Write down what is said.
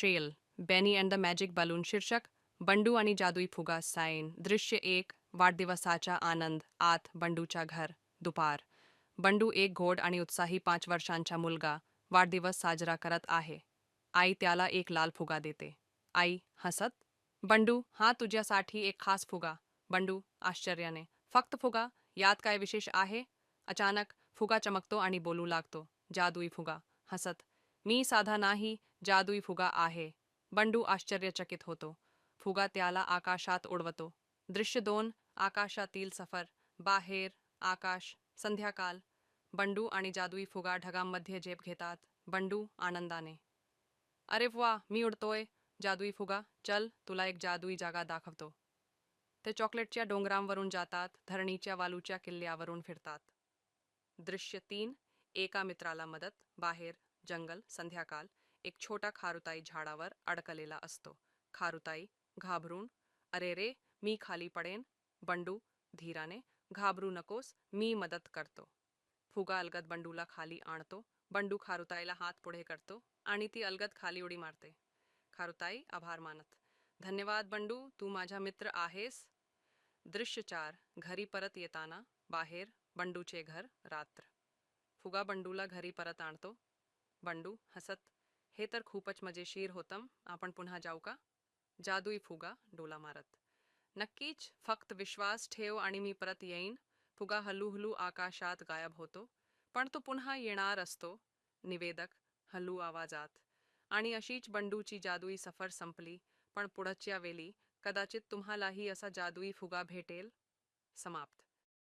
Trail, बेनी and the magic balloon. शीर्षक बंडू आणि जादुई फुगा. साइन. दृश्य 1. वाढदिवसाचा आनंद. आत बंडूच्या घर. दुपार. बंडू एक गोड आणि उत्साही 5 वर्षांचा मुलगा वाढदिवस साजरा करत आहे. आई त्याला एक लाल फुगा देते. आई हसत. बंडू, हा तुझ्यासाठी एक खास फुगा. बंडू आश्चर्याने. फक्त फुगा? यात काय विशेष आहे? अचानक फुगा चमकतो आणि बोलू लागतो. जादुई फुगा. हसत. मी साधा नाही, जादुई फुगा आहे. बंडू आश्चर्यचकित होतो. फुगा त्याला आकाशात उडवतो. दृश्य 2. आकाशातील सफर. बाहेर. आकाश. संध्याकाळ. बंडू आणि जादुई फुगा ढगांमध्ये झेप घेतात. बंडू आनंदाने. अरे वा, मी उडतोय. जादुई फुगा, चल तुला एक जादुई जागा दाखवतो. ते चॉकलेटच्या डोंगरांवरून जातात, धरणीच्या वालूच्या किल्ल्यावरून फिरतात. दृश्य 3. एका मित्राला मदत. बाहेर. जंगल. संध्याकाळ. एक छोटा खारुताई झाडावर अडकलेला असतो. खारुताई घाबरून, अरे रे, मी खाली पडेन. बंडू धीराने, घाबरू नकोस, मी मदत करतो. फुगा अलगद बंडूला खाली आणतो. बंडू खारुताईला हात पुढे करतो आणि ती अलगद खाली उडी मारते. खारुताई आभार मानत. धन्यवाद बंडू, तू माझा मित्र आहेस. दृश्य 4. घरी परत येताना. बाहेर. बंडूचे घर. रात्र. फुगा बंडूला घरी परत आणतो. बंडू हसत. हे तर खूपच मजेशीर होतं. आपण पुन्हा जाऊ का? जादुई फुगा डोला मारत. नक्कीच, फक्त विश्वास ठेव आणि मी परत येईन. फुगा हळूहळू आकाशात गायब होतो. पण तो पुन्हा येणार असतो. निवेदक हळू आवाजात. आणि अशीच बंडूची जादुई सफर संपली. पण पुढच्या वेळी कदाचित तुम्हालाही असा जादुई फुगा भेटेल. समाप्त.